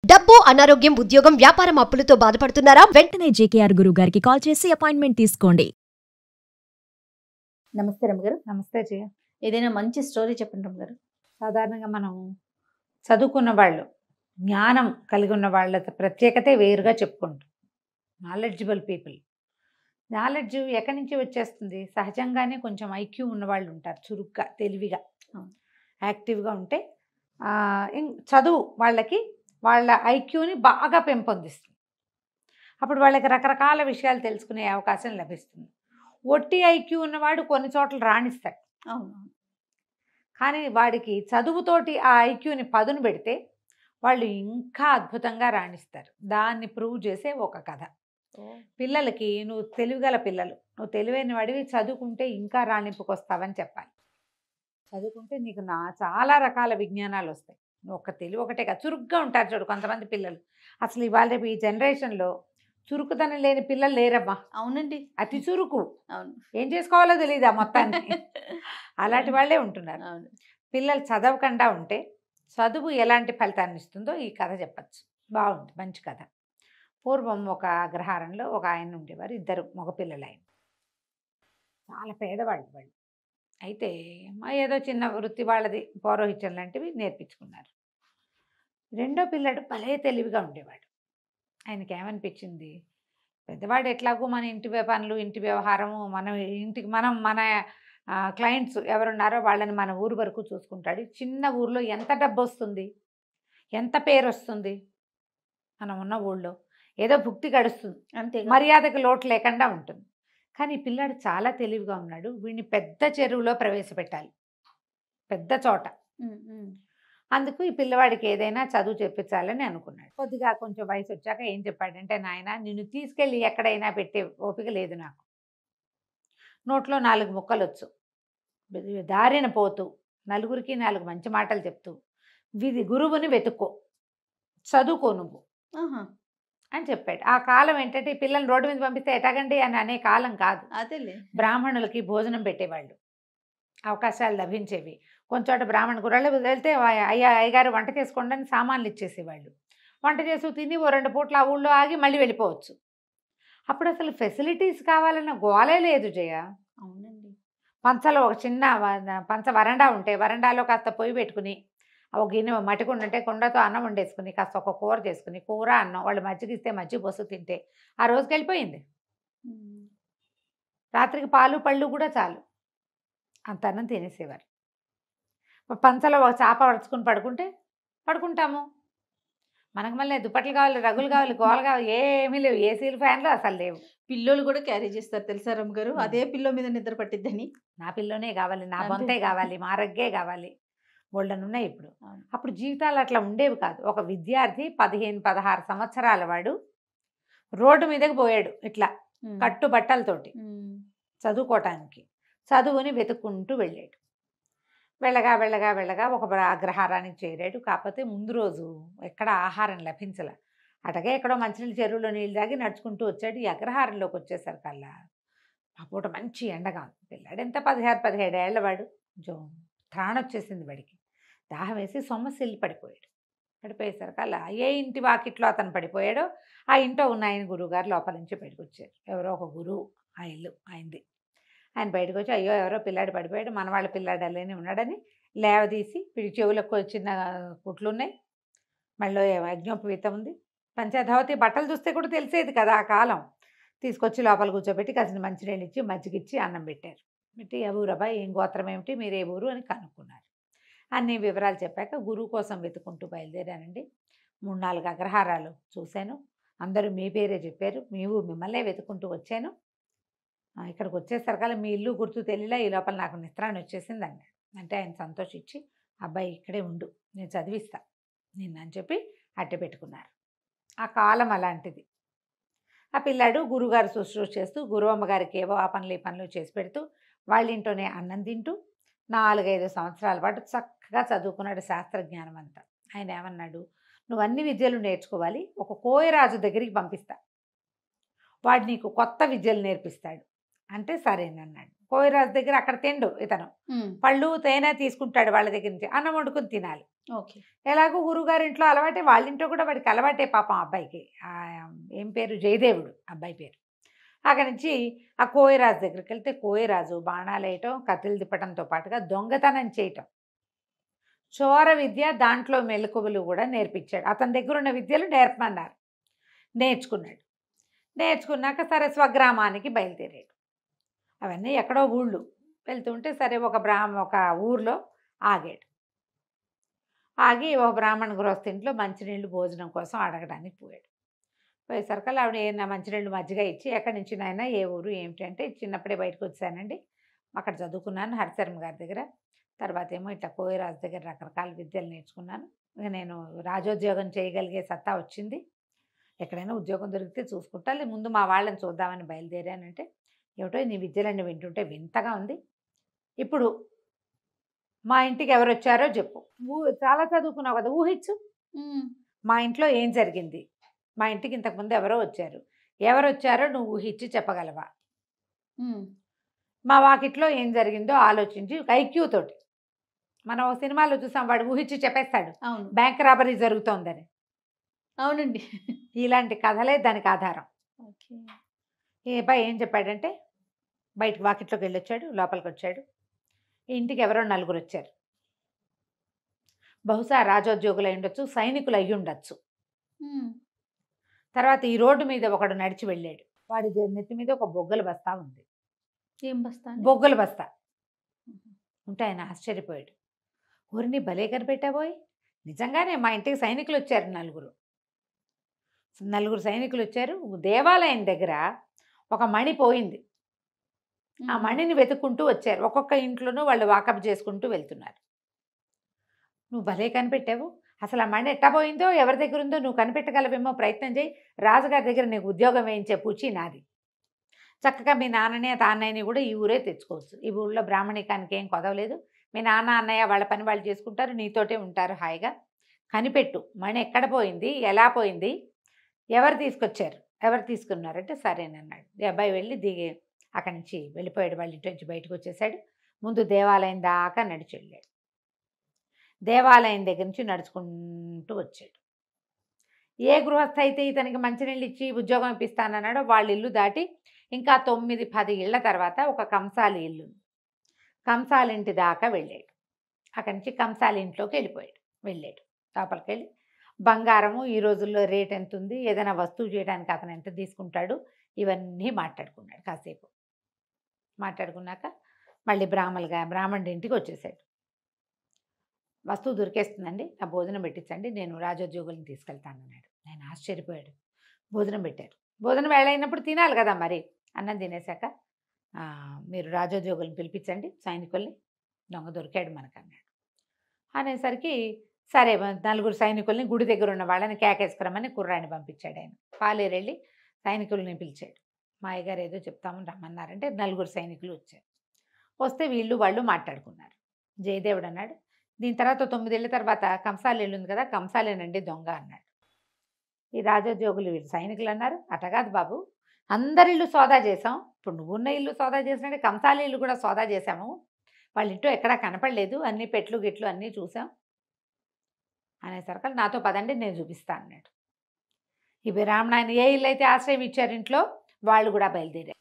డబ్బు, అనారోగ్యం, ఉద్యోగం, వ్యాపారం అప్పులతో బాధపడుతున్నారా? వెంటనే జేకేఆర్ గురువు గారికి కాల్ చేసి అపాయింట్మెంట్ తీసుకోండి. నమస్తే రమ్మగారు. నమస్తే జయ. ఏదైనా మంచి స్టోరీ చెప్పండి రమ్మగారు. సాధారణంగా మనం చదువుకున్న వాళ్ళు, జ్ఞానం కలిగి ఉన్న వాళ్ళ ప్రత్యేకతే వేరుగా చెప్పుకుంటాం. Knowledgeable people. నాలెడ్జ్ ఎక్కడి నుంచి వచ్చేస్తుంది? సహజంగానే కొంచెం ఐక్యూ ఉన్న వాళ్ళు ఉంటారు, చురుగ్గా, తెలివిగా, యాక్టివ్గా ఉంటే చదువు వాళ్ళకి వాళ్ళ ఐక్యూని బాగా పెంపొందిస్తుంది. అప్పుడు వాళ్ళకి రకరకాల విషయాలు తెలుసుకునే అవకాశం లభిస్తుంది. ఒట్టి ఐక్యూ ఉన్నవాడు కొన్ని చోట్ల రాణిస్తాడు. అవును. కానీ వాడికి చదువుతోటి ఆ ఐక్యూని పదును పెడితే వాళ్ళు ఇంకా అద్భుతంగా రాణిస్తారు. దాన్ని ప్రూవ్ చేసే ఒక కథ. పిల్లలకి నువ్వు తెలివిగల పిల్లలు, నువ్వు తెలివైన వాడివి, చదువుకుంటే ఇంకా రాణింపుకొస్తావని చెప్పాలి. చదువుకుంటే నీకు చాలా రకాల విజ్ఞానాలు వస్తాయి. నువ్వు ఒక తెలివి ఒకటే కాదు, చురుగ్గా ఉంటారు. చూడు కొంతమంది పిల్లలు, అసలు ఇవాళ రేపు ఈ జనరేషన్లో చురుకుతనం లేని పిల్లలు లేరమ్మా. అవునండి, అతి చురుకు. అవును. ఏం చేసుకోవాలో తెలియదు ఆ మొత్తాన్ని. అలాంటి వాళ్ళే ఉంటున్నారు. అవును. పిల్లలు చదవకుండా ఉంటే చదువు ఎలాంటి ఫలితాన్ని ఇస్తుందో ఈ కథ చెప్పచ్చు. బాగుంది, మంచి కథ. పూర్వం ఒక అగ్రహారంలో ఒక ఆయన ఉండేవారు, ఇద్దరు మగపిల్లలు. ఆయన చాలా పేదవాళ్ళు వాళ్ళు. అయితే ఏదో చిన్న వృత్తి వాళ్ళది, పౌరోహిత్యం లాంటివి నేర్పించుకున్నారు. రెండో పిల్లడు భలే తెలివిగా ఉండేవాడు. ఆయనకి ఏమనిపించింది, పెద్దవాడు ఎట్లాగో మన ఇంటి పనులు, ఇంటి వ్యవహారము, మన క్లయింట్స్ ఎవరున్నారో వాళ్ళని మన ఊరు వరకు చూసుకుంటాడు. చిన్న ఊర్లో ఎంత డబ్బు వస్తుంది, ఎంత పేరు వస్తుంది, మనం ఉన్న ఊళ్ళో ఏదో భుక్తి గడుస్తుంది, అంతే. మర్యాదకు లోటు లేకుండా ఉంటుంది. కానీ పిల్లాడు చాలా తెలివిగా ఉన్నాడు. వీడిని పెద్ద చెరువులో ప్రవేశపెట్టాలి, పెద్ద చోట. అందుకు ఈ పిల్లవాడికి ఏదైనా చదువు చెప్పించాలని అనుకున్నాడు. కొద్దిగా కొంచెం వయసు వచ్చాక ఏం చెప్పాడంటే, నాయన నిన్ను తీసుకెళ్ళి ఎక్కడైనా పెట్టే ఓపిక లేదు నాకు. నోట్లో 4 ముక్కలు వచ్చు, దారిన పోతూ నలుగురికి 4 మంచి మాటలు చెప్తూ గురువుని వెతుక్కో, చదువుకో నువ్వు అని చెప్పాడు. ఆ కాలం ఏంటంటే ఈ పిల్లల్ని రోడ్డు మీద పంపిస్తే ఎటాగండి అని అనే కాలం కాదు. అదేలే. బ్రాహ్మణులకి భోజనం పెట్టేవాళ్ళు, అవకాశాలు లభించేవి. కొంచెం బ్రాహ్మణ గుర్రాలు వెళ్తే అయ్యగారు వంట చేసుకోండి అని సామాన్లు ఇచ్చేసేవాళ్ళు. వంట చేసి తిని 2 పూట్ల ఆ ఊళ్ళో ఆగి మళ్ళీ వెళ్ళిపోవచ్చు. అప్పుడు అసలు ఫెసిలిటీస్ కావాలన్న గోలే లేదు జయ. అవునండి. పంచలో ఒక చిన్న పంచ వరండా ఉంటే వరండాలో కాస్త పొయ్యి పెట్టుకుని, ఒక గిన్నె మట్టి కుండ ఉంటే కుండతో అన్నం వండేసుకుని, కాస్త ఒక కూర చేసుకుని, కూర అన్నం వాళ్ళు మజ్జిగ ఇస్తే మజ్జిగ పోసు తింటే ఆ రోజుకి వెళ్ళిపోయింది. రాత్రికి పాలు పళ్ళు కూడా చాలు, అంత అన్నం తినేసేవారు. పంచలో ఒక చాప పడుచుకుని పడుకుంటాము. మనకు మళ్ళీ దుప్పట్లు కావాలి, రగులు కావాలి, గోలు కావాలి, ఏమీ లేవు. ఏసీలు, ఫ్యాన్లు అసలు లేవు. పిల్లోలు కూడా క్యారీ చేస్తారు తెలుసా రమ్మగారు, అదే పిల్లో మీద నిద్ర పట్టిద్దని. నా పిల్లోనే కావాలి, నా బొంతే కావాలి, మా రగ్గే కావాలి, బోల్డన్ ఉన్నాయి ఇప్పుడు. అప్పుడు జీవితాలు అట్లా ఉండేవి కాదు. ఒక విద్యార్థి 15-16 సంవత్సరాల వాడు రోడ్డు మీదకి పోయాడు ఇట్లా కట్టుబట్టలతోటి చదువుకోవటానికి. చదువుని వెతుక్కుంటూ వెళ్ళాడు. వెళ్ళగా ఒక అగ్రహారానికి చేరాడు. కాకపోతే ముందు రోజు ఎక్కడ ఆహారం లభించలే. అటగే ఎక్కడో మంచినీళ్ళు చెరువులో నీళ్ళు తాగి నడుచుకుంటూ వచ్చాడు. ఈ అగ్రహారంలోకి వచ్చేసరికల్లా ఆ పూట మంచి ఎండగా ఉంది. పిల్లాడు ఎంత 16-17 ఏళ్ల వాడు. కొంచెం త్రాణొచ్చేసింది వాడికి. దాహం వేసి సొమ్మసిల్లి పడిపోయేసరికల్లా ఏ ఇంటి వాకిట్లో అతను పడిపోయాడో ఆ ఇంట్లో ఉన్న ఆయన గురువుగారు లోపల నుంచి బయటకు వచ్చారు. ఎవరో ఒక గురువు, ఆ ఇల్లు ఆయనది. ఆయన బయటకు వచ్చి, అయ్యో ఎవరో పిల్లాడు పడిపోయాడు, మన వాళ్ళ పిల్లాడు అలానే ఉన్నాడని లేవదీసి, వీడి చెవులకు చిన్న కుట్లు ఉన్నాయి, మళ్ళీ యజ్ఞోపవీత ఉంది, పంచధావతి బట్టలు చూస్తే కూడా తెలిసేది కదా ఆ కాలం. తీసుకొచ్చి లోపల కూర్చోబెట్టి కాసిన మంచినీళ్ళు ఇచ్చి మజ్జిగిచ్చి అన్నం పెట్టారు. పెట్టి ఏ ఊరబ్బాయి, ఏం గోత్రం ఏమిటి, మీరు ఏ ఊరు అని కనుక్కున్నారు. అన్ని వివరాలు చెప్పాక గురువు కోసం వెతుకుంటూ బయలుదేరానండి. 3-4 అగ్రహారాలు చూశాను, అందరూ మీ పేరే చెప్పారు, మిమ్మల్నే వెతుకుంటూ వచ్చాను. ఇక్కడికి వచ్చేసరికల్లా మీ ఇల్లు గుర్తు తెలియలా, ఈ లోపల నాకు నిద్రాన్ని వచ్చేసింది అన్నాడు. అంటే ఆయన సంతోషించి, అబ్బాయి ఇక్కడే ఉండు, నేను చదివిస్తా నిన్ను అని చెప్పి అట్టె పెట్టుకున్నారు. ఆ కాలం అలాంటిది. ఆ పిల్లాడు గురువుగారు శుశ్రూష చేస్తూ, గురువమ్మగారికి ఏవో ఆ పనులు ఈ పనులు చేసి పెడుతూ, వాళ్ళ ఇంట్లోనే అన్నం తింటూ 4-5 సంవత్సరాల పాటు చక్కగా చదువుకున్నాడు శాస్త్రజ్ఞానం అంతా. ఆయన ఏమన్నాడు, నువ్వు అన్ని విద్యలు నేర్చుకోవాలి, ఒక కోయరాజు దగ్గరికి పంపిస్తా, వాడు నీకు కొత్త విద్యలు నేర్పిస్తాడు అంటే సరేనన్నాడు. కోయిరాజు దగ్గర అక్కడ తిండు ఇతను. పళ్ళు తేనె తీసుకుంటాడు వాళ్ళ దగ్గర నుంచి, అన్నం వండుకుని తినాలి. ఓకే. ఎలాగో గురువుగారి ఇంట్లో అలవాటే, వాళ్ళ ఇంట్లో కూడా వాడికి అలవాటే పాపం అబ్బాయికి. ఏం పేరు, జయదేవుడు అబ్బాయి పేరు. అక్కడి నుంచి ఆ కోయిరాజు దగ్గరికి వెళ్తే కోయిరాజు బాణాలు వేయటం, కత్తులు తిప్పటంతో పాటుగా దొంగతనం చేయటం, చోర విద్య, దాంట్లో మెలకువలు కూడా నేర్పించాడు. అతని దగ్గర ఉన్న విద్యలు నేర్పమన్నారు. నేర్చుకున్నాడు. నేర్చుకున్నాక సరే స్వగ్రామానికి బయలుదేరాడు. అవన్నీ ఎక్కడో ఊళ్ళు వెళ్తుంటే సరే ఒక ఊర్లో ఆగాడు. ఆగి ఒక బ్రాహ్మణ గృహస్థింట్లో మంచినీళ్ళు భోజనం కోసం అడగడానికి పోయాడు. పోయేసరికి ఆవిడ నా మంచినీళ్ళు మజ్జిగ ఇచ్చి, ఎక్కడి నుంచి నాయన, ఏ ఊరు ఏమిటి అంటే, చిన్నప్పుడే బయటకు వచ్చానండి, అక్కడ చదువుకున్నాను హరిశర్మ గారి దగ్గర, తర్వాత ఏమో ఇట్లా కోయిరాజు దగ్గర రకరకాల విద్యలు నేర్చుకున్నాను, ఇక నేను రాజోద్యోగం చేయగలిగే సత్తా వచ్చింది, ఎక్కడైనా ఉద్యోగం దొరికితే చూసుకుంటా, ముందు మా వాళ్ళని చూద్దామని బయలుదేరానంటే, ఏమిటో నీ విద్యలన్నీ వింటుంటే వింతగా ఉంది, ఇప్పుడు మా ఇంటికి ఎవరు వచ్చారో చెప్పు, చాలా చదువుకున్నావు కదా, ఊహించు మా ఇంట్లో ఏం జరిగింది, మా ఇంటికి ఇంతకుముందు ఎవరో వచ్చారు, ఎవరు వచ్చారో నువ్వు ఊహించి చెప్పగలవా, మా వాకిట్లో ఏం జరిగిందో ఆలోచించి ఐక్యూ తోటి, మనం ఒక సినిమాలో చూసాం, వాడు ఊహించి చెప్పేస్తాడు బ్యాంక్ రాబరీ జరుగుతోందని. అవునండి. ఇలాంటి కథలే దానికి ఆధారం. ఈ అబ్బాయి ఏం చెప్పాడంటే, బయటకు వాకిట్లోకి వెళ్ళొచ్చాడు, లోపలికి వచ్చాడు, ఇంటికి ఎవరో నలుగురు వచ్చారు, బహుశా రాజోద్యోగులు అయి ఉండొచ్చు, సైనికులు అయ్యి ఉండొచ్చు. తర్వాత ఈ రోడ్డు మీద ఒకడు నడిచి వెళ్ళాడు, వాడి నెత్తి మీద ఒక బొగ్గల బస్తా ఉంది. ఏం బస్తా? బొగ్గల బస్తా ఉంటే ఆయన ఆశ్చర్యపోయాడు. ఊరిని భలే కనిపెట్టాబోయ్, నిజంగానే మా ఇంటికి సైనికులు వచ్చారు, నలుగురు సైనికులు వచ్చారు. దేవాలయం దగ్గర ఒక మణి పోయింది, ఆ మణిని వెతుక్కుంటూ వచ్చారు, ఒక్కొక్క ఇంట్లోనూ వాళ్ళు వాకప్ చేసుకుంటూ వెళ్తున్నారు. నువ్వు భలే కనిపెట్టావు, అసలు ఆ మణి ఎట్టా పోయిందో, ఎవరి దగ్గర ఉందో నువ్వు కనిపెట్టగలవేమో, ప్రయత్నం చేయి, రాజుగారి దగ్గర నీకు ఉద్యోగం వేయించే పూచి నాది, చక్కగా మీ నాన్నని తాన్నయ్యని కూడా ఈ ఊరే తెచ్చుకోవచ్చు, ఈ ఊళ్ళో బ్రాహ్మణికానికి ఏం కొదవలేదు, మీ నాన్న అన్నయ్య వాళ్ళ పని వాళ్ళు చేసుకుంటారు, నీతోటే ఉంటారు హాయిగా, కనిపెట్టు, మణి ఎక్కడ పోయింది, ఎలా పోయింది, ఎవరు తీసుకొచ్చారు, ఎవరు తీసుకున్నారంటే సరేనన్నాడు. ఈ అబ్బాయి వెళ్ళి దిగి అక్కడి నుంచి వెళ్ళిపోయాడు, వాళ్ళ ఇంటి నుంచి బయటకు వచ్చేసాడు. ముందు దేవాలయం దాకా నడిచి వెళ్ళాడు, దేవాలయం దగ్గర నుంచి నడుచుకుంటూ వచ్చాడు. ఏ గృహస్థ అయితే ఇతనికి మంచినీళ్ళు ఇచ్చి ఉద్యోగం ఇప్పిస్తానన్నాడో వాళ్ళ ఇల్లు దాటి ఇంకా 9-10 ఇళ్ల తర్వాత ఒక కంసాలి ఇల్లు, కంసాలి ఇంటి దాకా వెళ్ళాడు. అక్కడి నుంచి కంసాలి ఇంట్లోకి వెళ్ళాడు, లోపలికి వెళ్ళి బంగారము ఈ రోజుల్లో రేట్ ఎంత ఉంది, ఏదైనా వస్తువు చేయడానికి అతను ఎంత తీసుకుంటాడు, ఇవన్నీ మాట్లాడుకున్నాడు. కాసేపు మాట్లాడుకున్నాక మళ్ళీ బ్రాహ్మణుడి ఇంటికి వచ్చేసాడు. వస్తువు దొరికేస్తుందండి, నా భోజనం పెట్టించండి, నేను రాజోద్యోగులను తీసుకెళ్తాను అన్నాడు. ఆయన ఆశ్చర్యపోయాడు. భోజనం పెట్టారు, భోజనం వేళైనప్పుడు తినాలి కదా మరి, అన్నం తినేశాక మీరు రాజోద్యోగులను పిలిపించండి, సైనికుల్ని, దొంగ దొరికాడు మనకు అన్నాడు. అనేసరికి సరే నలుగురు సైనికుల్ని గుడి దగ్గర ఉన్న వాళ్ళని కేకేసుకురమ్మని కుర్రాన్ని పంపించాడు. ఆయన పాలేరు వెళ్ళి సైనికుల్ని పిలిచాడు. మా అయ్యగారు ఏదో చెప్తామని రమ్మన్నారంటే నలుగురు సైనికులు వచ్చారు. వస్తే వాళ్ళు మాట్లాడుకున్నారు. జయదేవుడు అన్నాడు, దీని తర్వాత 9 ఏళ్ళ తర్వాత కంసాలి ఉంది కదా, కంసాలేనండి దొంగ అన్నాడు. ఈ రాజోద్యోగులు వీళ్ళు సైనికులు అన్నారు, అటగాదు బాబు, అందరి ఇల్లు సోదా చేసాం, ఇప్పుడు నువ్వున్న ఇల్లు సోదా చేసినట్టే కంసాలి ఇల్లు కూడా సోదా చేశాము, వాళ్ళ ఇంట్లో ఎక్కడా కనపడలేదు, అన్ని పెట్లు గిట్లు అన్నీ చూసాం అనేసరికి నాతో పదండి నేను చూపిస్తాను అన్నాడు. ఈ బ్రాహ్మణాయన ఏ ఇల్లు అయితే ఆశ్రయం ఇచ్చారు ఇంట్లో వాళ్ళు కూడా బయలుదేరారు.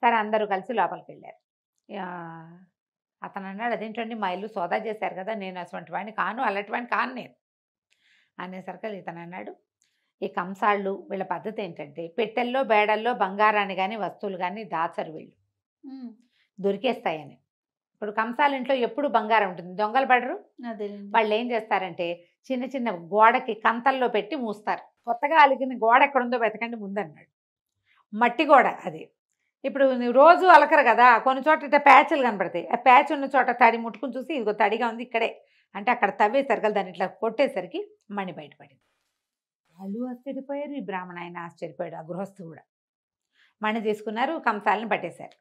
సరే అందరూ కలిసి లోపలికి వెళ్ళారు. అతను అన్నాడు, అదేంటండి మా ఇల్లు సోదా చేశారు కదా, నేను అటువంటి వాడిని కాను, అలాంటి వాడిని కాను నేను అనేసరికి ఇతను అన్నాడు, ఈ కంసాళ్ళు వీళ్ళ పద్ధతి ఏంటంటే పెట్టెల్లో బేడల్లో బంగారాన్ని కానీ వస్తువులు కానీ దాచరు, వీళ్ళు దొరికేస్తాయని. ఇప్పుడు కంసాల ఇంట్లో ఎప్పుడు బంగారం ఉంటుంది, దొంగలు పడరు. వాళ్ళు ఏం చేస్తారంటే చిన్న చిన్న గోడకి కంతల్లో పెట్టి మూస్తారు. కొత్తగా అలిగిన గోడ ఎక్కడుందో వెతకండి ముందన్నాడు. మట్టి గోడ అది. ఇప్పుడు రోజు అలకరు కదా, కొన్ని చోట్ల ఇట్లా ప్యాచ్లు కనపడతాయి, ఆ ప్యాచ్ ఉన్న చోట తడి ముట్టుకుని చూసి ఇదిగో తడిగా ఉంది ఇక్కడే అంటే అక్కడ తవ్వేసరికి దాన్ని ఇట్లా కొట్టేసరికి మణి బయటపడింది. వాళ్ళు ఆశ్చర్యపోయారు, ఈ బ్రాహ్మణ ఆయన ఆశ్చర్యపోయాడు, ఆ గృహస్థు కూడా. మణి తీసుకున్నారు, కంసాలను పట్టేశారు.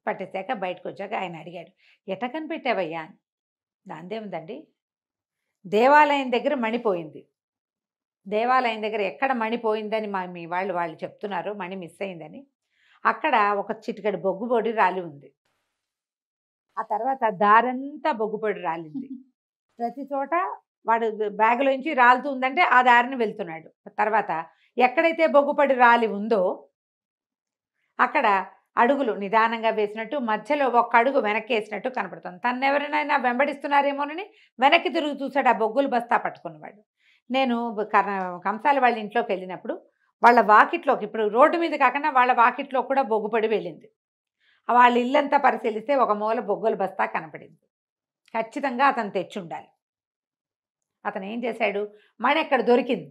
పట్టేశాక బయటకు వచ్చాక ఆయన అడిగాడు, ఎట కనిపెట్టావయ్యా అని. దాందేముందండి, దేవాలయం దగ్గర మణిపోయింది, దేవాలయం దగ్గర ఎక్కడ మణిపోయిందని మీ వాళ్ళు చెప్తున్నారు, మణి మిస్ అయిందని. అక్కడ ఒక చిటికెడు బొగ్గుపొడి రాలి ఉంది. ఆ తర్వాత దారంతా బొగ్గుపొడి రాలింది. ప్రతి చోట వాడు బ్యాగులోంచి రాలుతూ ఉందంటే ఆ దారిని వెళ్తున్నాడు. తర్వాత ఎక్కడైతే బొగ్గుపొడి రాలి ఉందో అక్కడ అడుగులు నిదానంగా వేసినట్టు, మధ్యలో ఒక అడుగు వెనక్కి వేసినట్టు కనపడుతుంది. తను ఎవరైనా వెంబడిస్తున్నారేమోనని వెనక్కి తిరిగి చూశాడు ఆ బొగ్గులు బస్తా పట్టుకున్నవాడు. నేను కంసాల వాళ్ళ ఇంట్లోకి వెళ్ళినప్పుడు వాళ్ళ వాకిట్లోకి, ఇప్పుడు రోడ్డు మీద కాకుండా వాళ్ళ వాకిట్లో కూడా బొగ్గుపొడి వెళ్ళింది. వాళ్ళ ఇల్లంతా పరిశీలిస్తే ఒక మూల బొగ్గుల బస్తా కనపడింది. ఖచ్చితంగా అతను తెచ్చి ఉండాలి. అతను ఏం చేశాడు, మణి ఎక్కడ దొరికింది.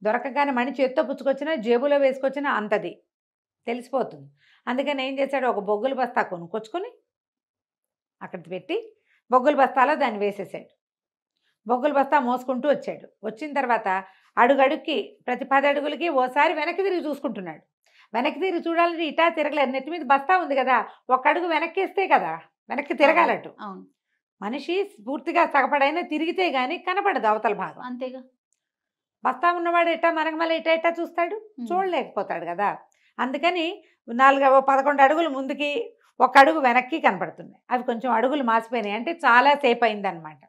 దొరకగానే మణి చేత్తో పుచ్చుకొచ్చినా జేబులో వేసుకొచ్చినా అంతది తెలిసిపోతుంది. అందుకని ఏం చేశాడు, ఒక బొగ్గుల బస్తా కొనుక్కొచ్చుకొని అక్కడ పెట్టి బొగ్గుల బస్తాలో దాన్ని వేసేసాడు. బొగ్గుల బస్తా మోసుకుంటూ వచ్చాడు. వచ్చిన తర్వాత అడుగడుక్కి ప్రతి 10 అడుగులకి ఓసారి వెనక్కి తిరిగి చూసుకుంటున్నాడు. వెనక్కి తిరిగి చూడాలంటే ఇటా తిరగలేదు. నెత్తి మీద బస్తా ఉంది కదా, ఒక అడుగు వెనక్కి వేస్తే కదా వెనక్కి తిరగాలట్టు. అవును, మనిషి పూర్తిగా సగపడైనా తిరిగితే గానీ కనపడదు అవతల భాగం. అంతేగా. బస్తా ఉన్నవాడు ఎట్టా మరగమల ఇటా చూస్తాడు, చూడలేకపోతాడు కదా. అందుకని 11 అడుగులు ముందుకి, ఒక అడుగు వెనక్కి కనపడుతున్నాయి. అవి కొంచెం అడుగులు మాసిపోయినాయి, అంటే చాలా సేపు అయిందనమాట.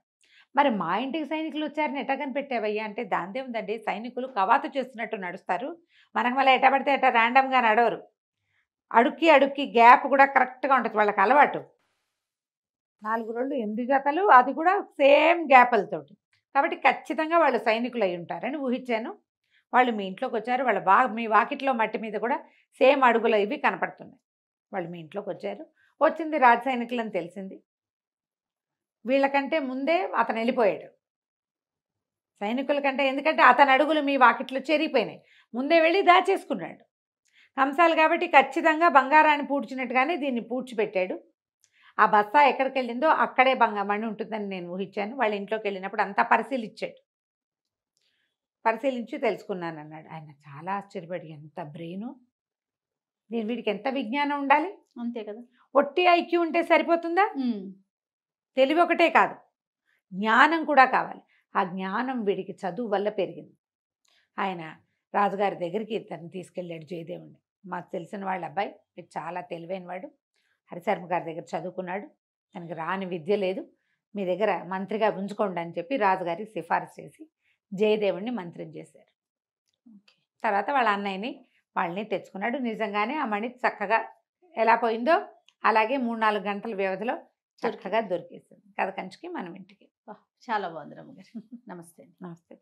మరి మా ఇంటికి సైనికులు వచ్చారని ఎట్టా కనిపెట్టావయ్యా అంటే, దాందే ఉందండి, సైనికులు కవాతు చేస్తున్నట్టు నడుస్తారు. మనకు మళ్ళీ ఎట్ట పడితే ఎట్టా ర్యాండమ్గా నడవరు. అడుక్కి గ్యాప్ కూడా కరెక్ట్గా ఉంటుంది, వాళ్ళకి అలవాటు. 4 రోళ్ళు 8 జతలు, అది కూడా సేమ్ గ్యాపులతోటి. కాబట్టి ఖచ్చితంగా వాళ్ళు సైనికులు అయి ఉంటారని ఊహించాను. వాళ్ళు మీ ఇంట్లోకి వచ్చారు. మీ వాకిట్లో మట్టి మీద కూడా సేమ్ అడుగులు ఇవి కనపడుతున్నాయి. వాళ్ళు మీ ఇంట్లోకి వచ్చారు. వచ్చింది రాజ సైనికులు అని తెలిసింది. వీళ్ళకంటే ముందే అతను వెళ్ళిపోయాడు సైనికుల కంటే. ఎందుకంటే అతని అడుగులు మీ వాకిట్లో చెరిగిపోయినాయి. ముందే వెళ్ళి దాచేసుకున్నాడు. కంసాలు కాబట్టి ఖచ్చితంగా బంగారాన్ని పూడ్చినట్టుగానే దీన్ని పూడ్చిపెట్టాడు. ఆ బస్తా ఎక్కడికి వెళ్ళిందో అక్కడే మణి ఉంటుందని నేను ఊహించాను. వాళ్ళ ఇంట్లోకి వెళ్ళినప్పుడు అంతా పరిశీలించి తెలుసుకున్నాను అన్నాడు. ఆయన చాలా ఆశ్చర్యపడి, ఎంత బ్రెయిను, వీడికి ఎంత విజ్ఞానం ఉండాలి. అంతే కదా. ఒట్టి ఐక్యూ ఉంటే సరిపోతుందా? తెలివి ఒకటే కాదు, జ్ఞానం కూడా కావాలి. ఆ జ్ఞానం వీడికి చదువు వల్ల పెరిగింది. ఆయన రాజుగారి దగ్గరికి తను తీసుకెళ్ళాడు జయదేవుడిని. మాకు తెలిసిన వాళ్ళ అబ్బాయి, వీడు చాలా తెలివైన వాడు, హరిశర్మ గారి దగ్గర చదువుకున్నాడు, తనకి రాని విద్య లేదు, మీ దగ్గర మంత్రిగా ఉంచుకోండి అని చెప్పి రాజుగారికి సిఫారసు చేసి జయదేవుడిని మంత్రిని చేశారు. తర్వాత వాళ్ళ అన్నయ్యని వాళ్ళని తెచ్చుకున్నాడు. నిజంగానే ఆ మణి చక్కగా ఎలా పోయిందో అలాగే 3-4 గంటల వ్యవధిలో చక్కగా దొరికేసింది. కథ కంచికి మనం ఇంటికి. చాలా బాగుంది రమ్మగారు. నమస్తే. నమస్తే.